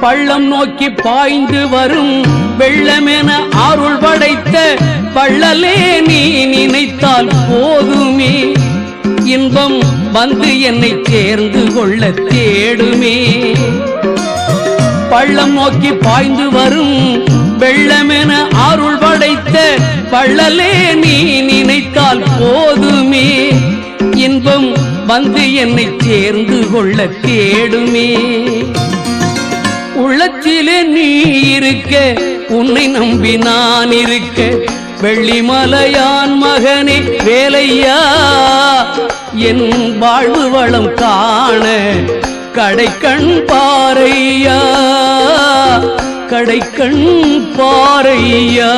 பள்ளம் நோக்கி பாய்ந்து வரும் வெள்ளமென அருள் படைத்த பள்ளலே நீ நினைத்தால் போதுமே, இன்பம் வந்து என்னை சேர்ந்து கொள்ள தேடுமே. பள்ளம் நோக்கி பாய்ந்து வரும் வெள்ளமென அருள் படைத்த பள்ளலே நீ நினைத்தால் போதுமே, இன்பம் வந்து என்னை சேர்ந்து கொள்ள தேடுமே. உள்ளத்திலே நீ இருக்க, உன்னை நம்பி நான் இருக்க, வெள்ளிமலையான் மகனே வேலையா, என் வாழ்வு வளம் காண கடைக்கண் பாரையா, கடைக்கண் பாரையா.